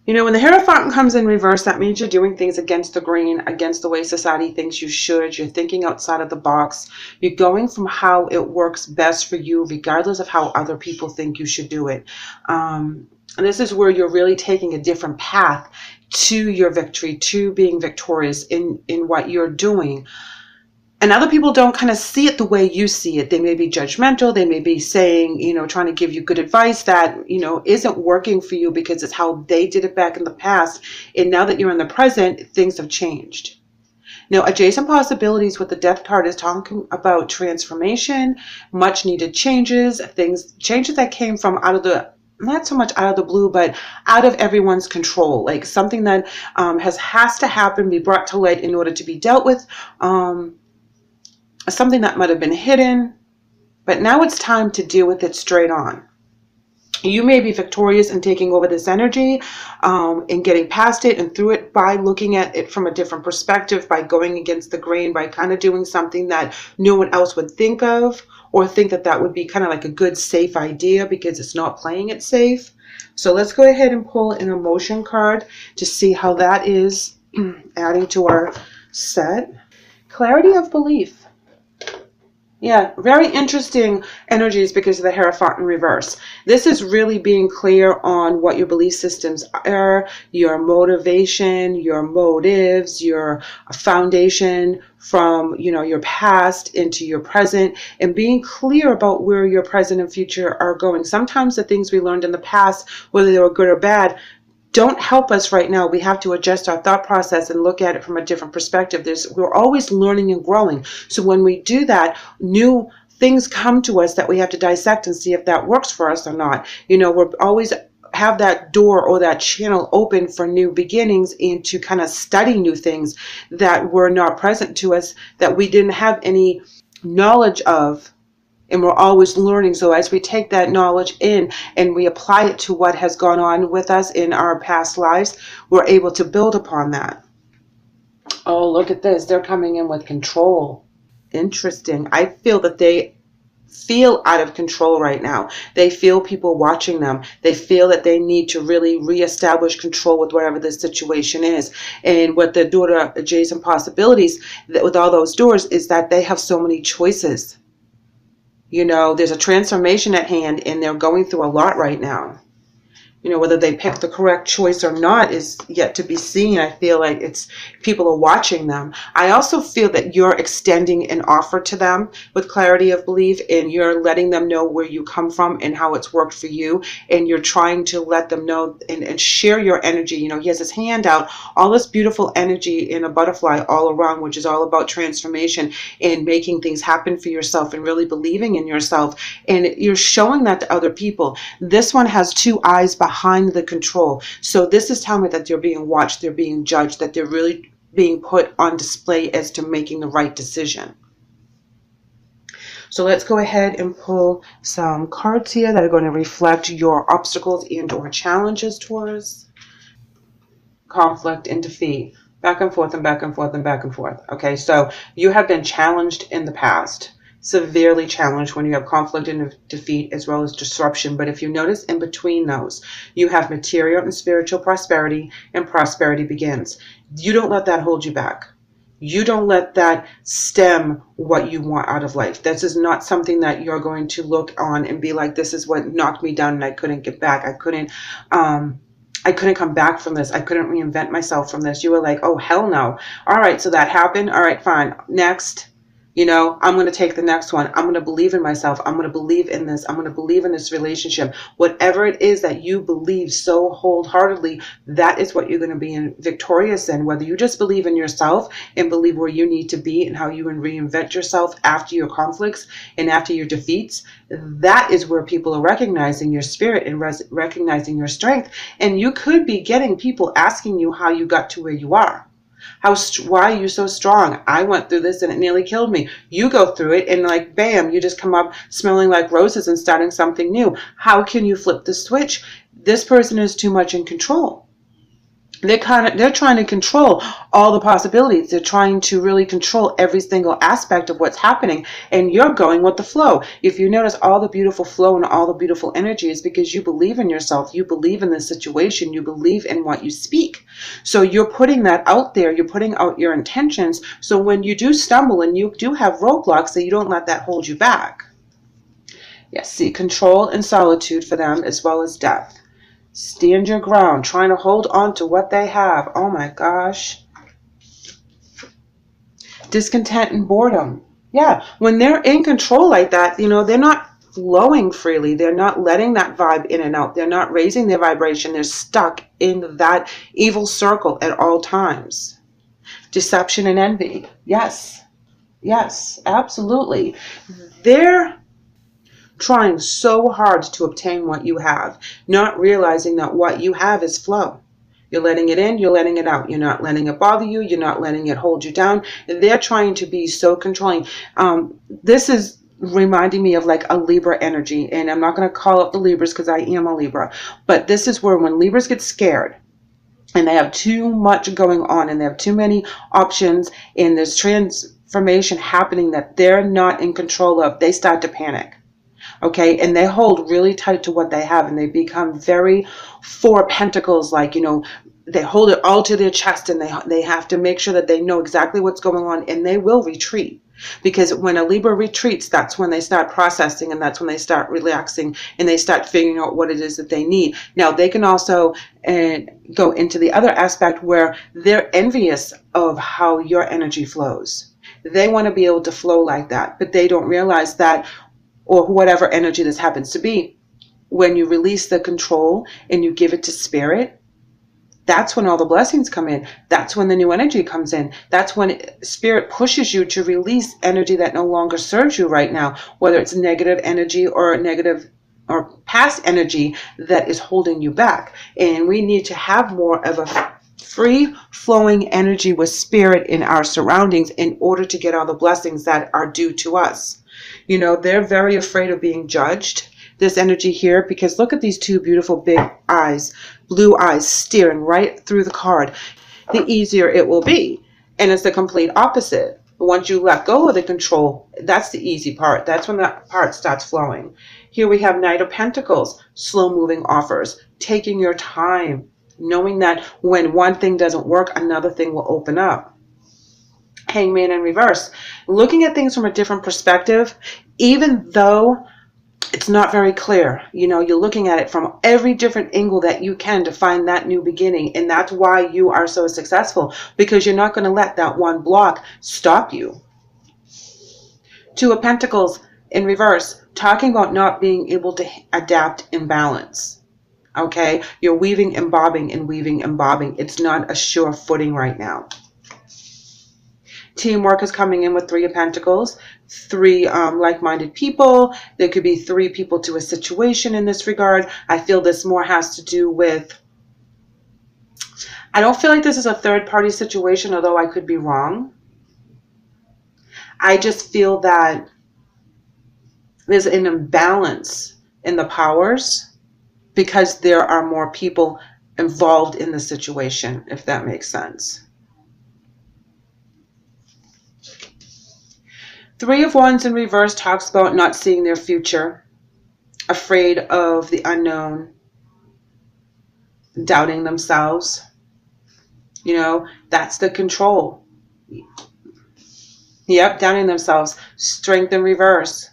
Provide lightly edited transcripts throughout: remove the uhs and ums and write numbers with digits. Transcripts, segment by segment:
You know, when the Hierophant comes in reverse, that means you're doing things against the grain, against the way society thinks you should. You're thinking outside of the box. You're going from how it works best for you, regardless of how other people think you should do it. And this is where you're really taking a different path to your victory, to being victorious in what you're doing. And other people don't kind of see it the way you see it. They may be judgmental. They may be saying, you know, trying to give you good advice that, you know, isn't working for you because it's how they did it back in the past. And now that you're in the present, things have changed. Now, adjacent possibilities with the Death card is talking about transformation, much needed changes, changes that came from out of the, not so much out of the blue, but out of everyone's control, like something that has to happen, be brought to light in order to be dealt with. Something that might have been hidden, but now it's time to deal with it straight on. You may be victorious in taking over this energy and getting past it and through it by looking at it from a different perspective, by going against the grain, by kind of doing something that no one else would think of, or think that that would be kind of like a good, safe idea because it's not playing it safe. So let's go ahead and pull an emotion card to see how that is adding to our set. Clarity of belief. Yeah, very interesting energies because of the Hierophant in reverse. This is really being clear on what your belief systems are, your motivation, your motives, your foundation from, you know, your past into your present, and being clear about where your present and future are going. Sometimes the things we learned in the past, whether they were good or bad, don't help us right now. We have to adjust our thought process and look at it from a different perspective. We're always learning and growing. So when we do that, new things come to us that we have to dissect and see if that works for us or not. You know, we're always have that door or that channel open for new beginnings and to kind of study new things that were not present to us, that we didn't have any knowledge of. And we're always learning. So as we take that knowledge in and we apply it to what has gone on with us in our past lives, we're able to build upon that. Oh, look at this. They're coming in with control. Interesting. I feel that they feel out of control right now. They feel people watching them. They feel that they need to really reestablish control with whatever the situation is. And what the daughter adjacent possibilities with all those doors is that they have so many choices. You know, there's a transformation at hand and they're going through a lot right now. You know, whether they pick the correct choice or not is yet to be seen. I feel like people are watching them. I also feel that you're extending an offer to them with clarity of belief, and you're letting them know where you come from and how it's worked for you. And you're trying to let them know and share your energy. You know, he has his hand out, all this beautiful energy in a butterfly all around, which is all about transformation and making things happen for yourself and really believing in yourself. And you're showing that to other people. This one has two eyes behind the control. So this is telling me that they're being watched, they're being judged, that they're really being put on display as to making the right decision. So let's go ahead and pull some cards here that are going to reflect your obstacles and or challenges, Taurus. Conflict and defeat. Back and forth and back and forth and back and forth. Okay, so you have been challenged in the past. Severely challenged when you have conflict and defeat as well as disruption. But if you notice in between those, you have material and spiritual prosperity, and prosperity begins. You don't let that hold you back. You don't let that stem what you want out of life. This is not something that you're going to look on and be like, this is what knocked me down and I couldn't get back. I couldn't come back from this. I couldn't reinvent myself from this. You were like, oh, hell no. All right, so that happened. All right, fine. Next. You know, I'm going to take the next one. I'm going to believe in myself. I'm going to believe in this. I'm going to believe in this relationship. Whatever it is that you believe so wholeheartedly, that is what you're going to be victorious in. Whether you just believe in yourself and believe where you need to be and how you can reinvent yourself after your conflicts and after your defeats, that is where people are recognizing your spirit and recognizing your strength. And you could be getting people asking you how you got to where you are. Why are you so strong? I went through this and it nearly killed me. You go through it and like, bam, you just come up smelling like roses and starting something new. How can you flip the switch? This person is too much in control. They're trying to control all the possibilities. They're trying to really control every single aspect of what's happening, and you're going with the flow. If you notice, all the beautiful flow and all the beautiful energy is because you believe in yourself, you believe in the situation, you believe in what you speak. So you're putting that out there, you're putting out your intentions, so when you do stumble and you do have roadblocks, that you don't let that hold you back. Yes, see, control and solitude for them, as well as death. Stand your ground, trying to hold on to what they have. Oh my gosh. Discontent and boredom. Yeah, when they're in control like that, they're not flowing freely. They're not letting that vibe in and out. They're not raising their vibration. They're stuck in that evil circle at all times. Deception and envy. Yes. Yes, absolutely. They're trying so hard to obtain what you have, not realizing that what you have is flow. You're letting it in, you're letting it out. You're not letting it bother you, you're not letting it hold you down. They're trying to be so controlling. This is reminding me of like a Libra energy, and I'm not going to call up the Libras because I am a Libra, but this is where when Libras get scared, and they have too much going on, and they have too many options, and there's transformation happening that they're not in control of, they start to panic. Okay, and they hold really tight to what they have, and they become very Four of Pentacles, like, they hold it all to their chest, and they have to make sure that they know exactly what's going on, and they will retreat. Because when a Libra retreats, that's when they start processing, and that's when they start relaxing, and they start figuring out what it is that they need. Now, they can also go into the other aspect where they're envious of how your energy flows. They want to be able to flow like that, but they don't realize that, or whatever energy this happens to be, when you release the control and you give it to spirit, that's when all the blessings come in. That's when the new energy comes in. That's when spirit pushes you to release energy that no longer serves you right now, whether it's negative energy or negative or past energy that is holding you back. And we need to have more of a free flowing energy with spirit in our surroundings in order to get all the blessings that are due to us. They're very afraid of being judged, this energy here, because look at these two beautiful big eyes, blue eyes staring right through the card. The easier it will be. And it's the complete opposite. Once you let go of the control, that's the easy part. That's when that part starts flowing. Here we have Knight of Pentacles, slow moving offers, taking your time, knowing that when one thing doesn't work, another thing will open up. Hangman in reverse, looking at things from a different perspective, even though it's not very clear. You're looking at it from every different angle that you can to find that new beginning. And that's why you are so successful, because you're not going to let that one block stop you. Two of Pentacles in reverse, talking about not being able to adapt and balance. Okay, you're weaving and bobbing and weaving and bobbing. It's not a sure footing right now. Teamwork is coming in with Three of Pentacles, three like-minded people. There could be three people to a situation in this regard. I feel this more has to do with, I don't feel like this is a third-party situation, although I could be wrong. I just feel that there's an imbalance in the powers because there are more people involved in the situation, if that makes sense. Three of Wands in reverse talks about not seeing their future, afraid of the unknown, doubting themselves. That's the control. Yep, doubting themselves. Strength in reverse.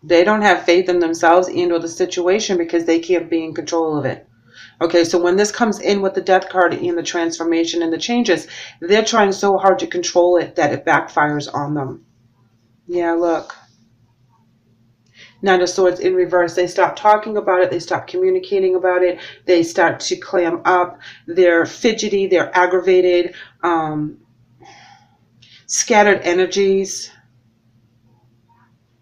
They don't have faith in themselves and or the situation because they can't be in control of it. Okay, so when this comes in with the Death card and the transformation and the changes, they're trying so hard to control it that it backfires on them. Yeah, look. Nine of Swords in reverse. They stop talking about it. They stop communicating about it. They start to clam up. They're fidgety. They're aggravated. Scattered energies.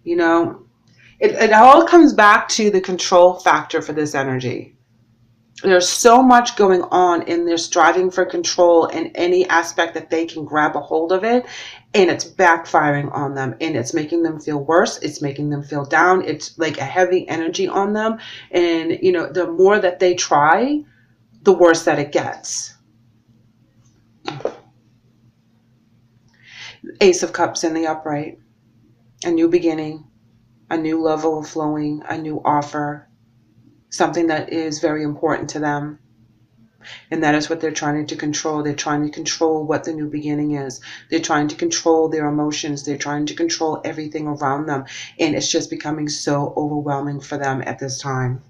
It all comes back to the control factor for this energy. There's so much going on, and they're striving for control in any aspect that they can grab a hold of it, and it's backfiring on them, and it's making them feel worse. It's making them feel down. It's like a heavy energy on them, and the more that they try, the worse that it gets. Ace of Cups in the upright. A new beginning, a new level of flowing, a new offer, something that is very important to them. And that is what they're trying to control. They're trying to control what the new beginning is. They're trying to control their emotions. They're trying to control everything around them. And it's just becoming so overwhelming for them at this time.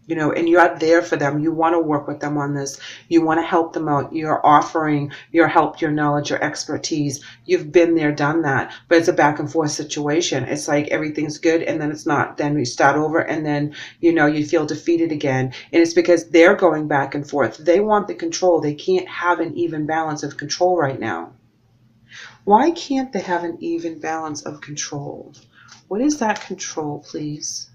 And you're there for them. You want to work with them on this. You want to help them out. You're offering your help, your knowledge, your expertise. You've been there, done that. But it's a back and forth situation. It's like everything's good and then it's not. Then we start over and then, you feel defeated again. And it's because they're going back and forth. They want the control. They can't have an even balance of control right now. Why can't they have an even balance of control? What is that control, please?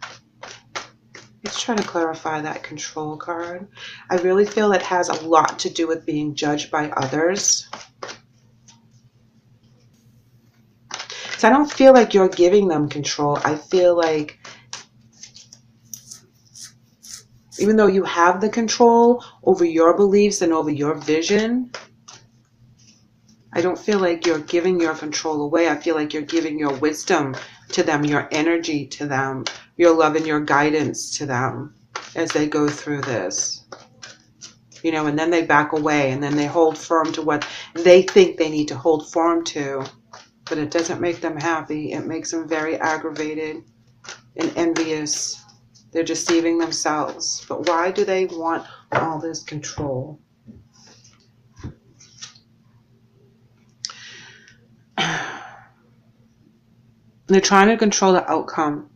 Let's try to clarify that control card. I really feel it has a lot to do with being judged by others. So I don't feel like you're giving them control. I feel like even though you have the control over your beliefs and over your vision, I don't feel like you're giving your control away. I feel like you're giving your wisdom to them, your energy to them, your love and your guidance to them as they go through this. And then they back away and then they hold firm to what they think they need to hold firm to. But it doesn't make them happy. It makes them very aggravated and envious. They're deceiving themselves. But why do they want all this control? They're trying to control the outcome.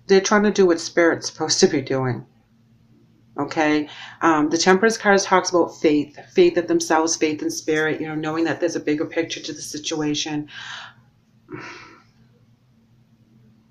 They're trying to do what Spirit's supposed to be doing. Okay? The Temperance card talks about faith. Faith in themselves, faith in Spirit, knowing that there's a bigger picture to the situation.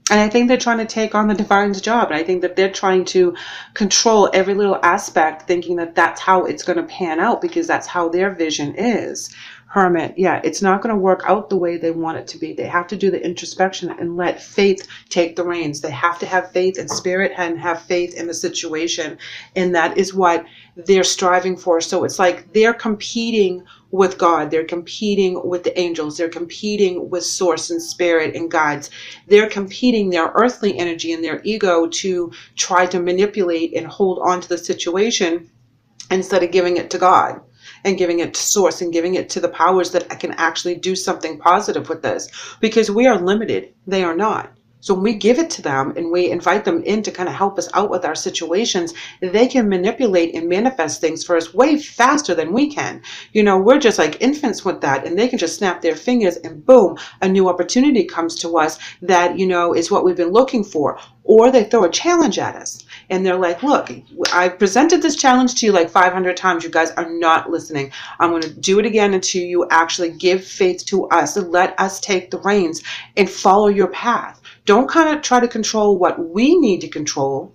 And I think they're trying to take on the divine's job. And I think that they're trying to control every little aspect, thinking that that's how it's going to pan out because that's how their vision is. Hermit, yeah, it's not going to work out the way they want it to be. They have to do the introspection and let faith take the reins. They have to have faith in Spirit and have faith in the situation. And that is what they're striving for. So it's like they're competing with God. They're competing with the angels. They're competing with Source and Spirit and guides. They're competing their earthly energy and their ego to try to manipulate and hold on to the situation instead of giving it to God and giving it to Source and giving it to the powers that can actually do something positive with this. Because we are limited. They are not. So when we give it to them and we invite them in to kind of help us out with our situations, they can manipulate and manifest things for us way faster than we can. We're just like infants with that, and they can just snap their fingers and boom, a new opportunity comes to us that, is what we've been looking for. Or they throw a challenge at us and they're like, look, I've presented this challenge to you like 500 times. You guys are not listening. I'm going to do it again until you actually give faith to us and let us take the reins and follow your path. Don't kind of try to control what we need to control.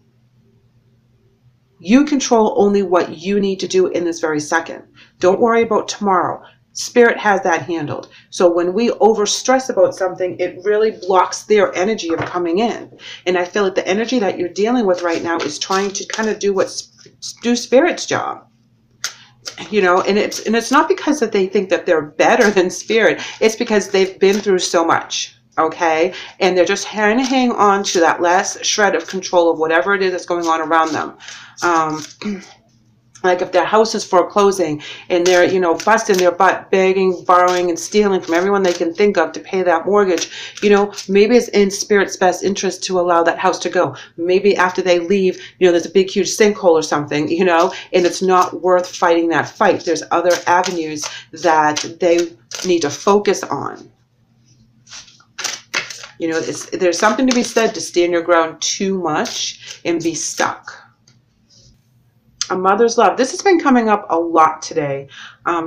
You control only what you need to do in this very second. Don't worry about tomorrow. Spirit has that handled. So when we overstress about something, it really blocks their energy of coming in. And I feel like the energy that you're dealing with right now is trying to kind of do Spirit's job. And it's not because that they think that they're better than Spirit. It's because they've been through so much. Okay, and they're just trying to hang on to that last shred of control of whatever it is that's going on around them. Like if their house is foreclosing and they're, busting their butt, begging, borrowing, and stealing from everyone they can think of to pay that mortgage, maybe it's in Spirit's best interest to allow that house to go. Maybe after they leave, there's a big, huge sinkhole or something, and it's not worth fighting that fight. There's other avenues that they need to focus on. There's something to be said to stand your ground too much and be stuck. A mother's love. This has been coming up a lot today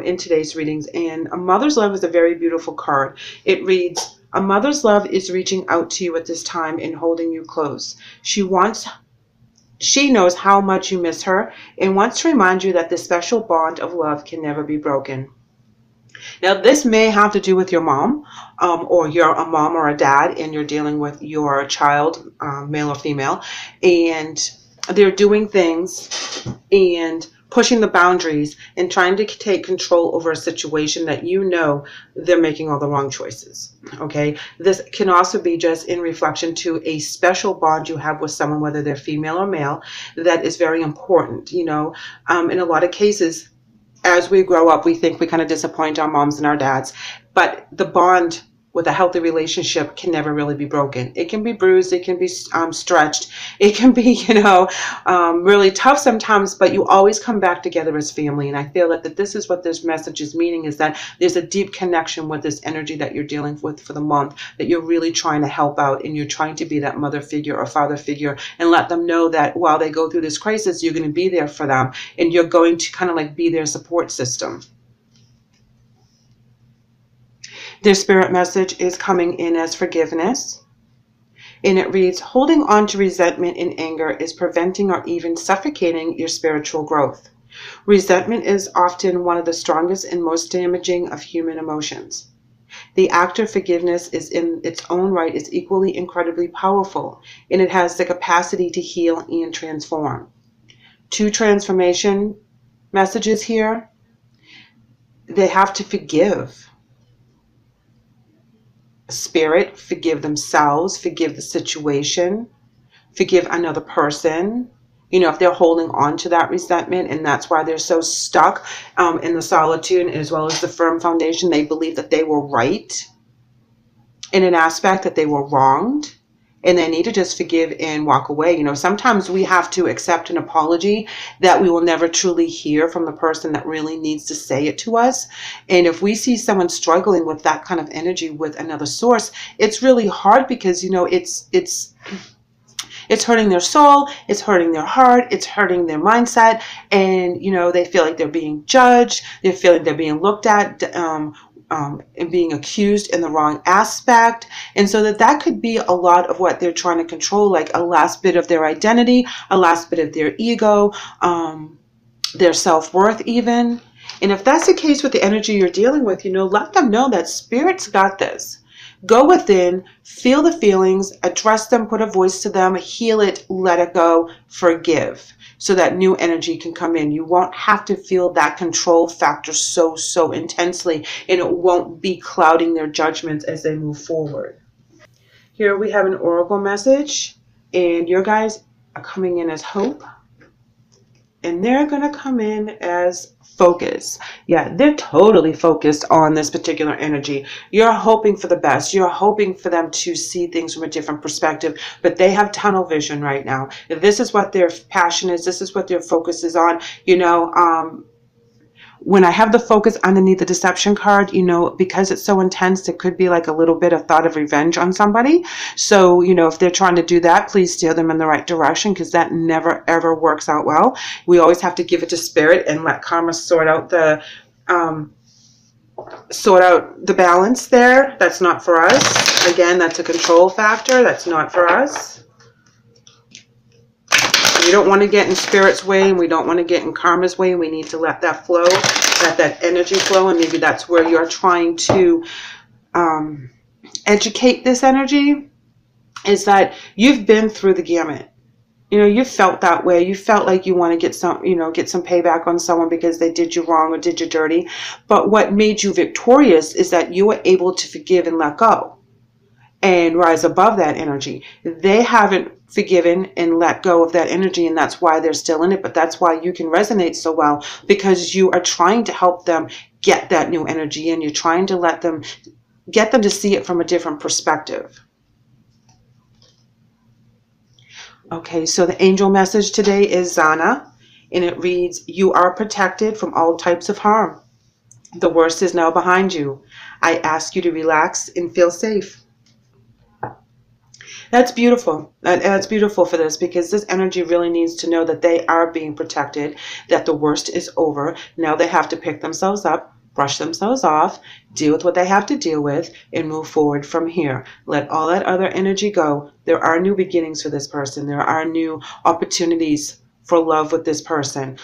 in today's readings. And a mother's love is a very beautiful card. It reads, A mother's love is reaching out to you at this time and holding you close. She knows how much you miss her and wants to remind you that this special bond of love can never be broken. Now, this may have to do with your mom, or you're a mom or a dad and you're dealing with your child, male or female, and they're doing things and pushing the boundaries and trying to take control over a situation that you know they're making all the wrong choices. Okay, this can also be just in reflection to a special bond you have with someone, whether they're female or male, that is very important. You know, in a lot of cases, as we grow up, we think we kind of disappoint our moms and our dads, but the bond with a healthy relationship can never really be broken. It can be bruised, it can be stretched, it can be, really tough sometimes, but you always come back together as family. And I feel that this is what this message is meaning, is that there's a deep connection with this energy that you're dealing with for the month, that you're really trying to help out, and you're trying to be that mother figure or father figure and let them know that while they go through this crisis, you're going to be there for them and you're going to kind of like be their support system. Their spirit message is coming in as forgiveness. And it reads, holding on to resentment and anger is preventing or even suffocating your spiritual growth. Resentment is often one of the strongest and most damaging of human emotions. The act of forgiveness is in its own right is equally incredibly powerful, and it has the capacity to heal and transform. Two transformation messages here. They have to forgive. Spirit, forgive themselves, forgive the situation, forgive another person. If they're holding on to that resentment and that's why they're so stuck in the solitude as well as the firm foundation, they believe that they were right in an aspect, that they were wronged, and they need to just forgive and walk away. Sometimes we have to accept an apology that we will never truly hear from the person that really needs to say it to us. And if we see someone struggling with that kind of energy with another source, it's really hard because, it's hurting their soul, it's hurting their heart, it's hurting their mindset, and they feel like they're being judged, they feel like they're being looked at and being accused in the wrong aspect. And so that could be a lot of what they're trying to control, like a last bit of their identity, a last bit of their ego, their self-worth even. And if that's the case with the energy you're dealing with, let them know that Spirit's got this. Go within, feel the feelings, address them, put a voice to them, heal it, let it go, forgive, so that new energy can come in. You won't have to feel that control factor so intensely, and it won't be clouding their judgments as they move forward. Here we have an oracle message, and your guys are coming in as hope, and they're going to come in as focus. Yeah, they're totally focused on this particular energy. You're hoping for the best. You're hoping for them to see things from a different perspective, but they have tunnel vision right now. This is what their passion is. This is what their focus is on. When I have the focus underneath the deception card, because it's so intense, it could be like a little bit of thought of revenge on somebody. So, if they're trying to do that, please steer them in the right direction, because that never, ever works out well. We always have to give it to Spirit and let karma sort out the balance there. That's not for us. Again, that's a control factor. That's not for us. We don't want to get in Spirit's way, and we don't want to get in karma's way. We need to let that flow, let that energy flow, and maybe that's where you're trying to educate this energy, is that you've been through the gamut. You felt that way. You felt like you want to get some payback on someone because they did you wrong or did you dirty. But what made you victorious is that you were able to forgive and let go and rise above that energy. They haven't forgiven and let go of that energy, and that's why they're still in it. But that's why you can resonate so well, because you are trying to help them get that new energy in. You're trying to get them to see it from a different perspective. Okay, so the angel message today is Zana, and it reads, you are protected from all types of harm. The worst is now behind you. I ask you to relax and feel safe. That's beautiful. That's beautiful for this, because this energy really needs to know that they are being protected, that the worst is over. Now they have to pick themselves up. brush themselves off, deal with what they have to deal with, and move forward from here. Let all that other energy go. There are new beginnings for this person. There are new opportunities for love with this person.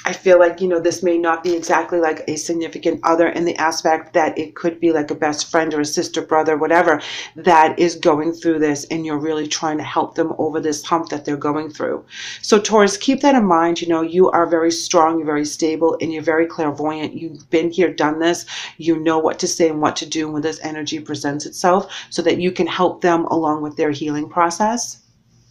I feel like, this may not be exactly like a significant other in the aspect that it could be like a best friend or a sister, brother, whatever, that is going through this, and you're really trying to help them over this hump that they're going through. So Taurus, keep that in mind. You are very strong, you're very stable, and you're very clairvoyant. You've been here, done this. You know what to say and what to do when this energy presents itself, so that you can help them along with their healing process.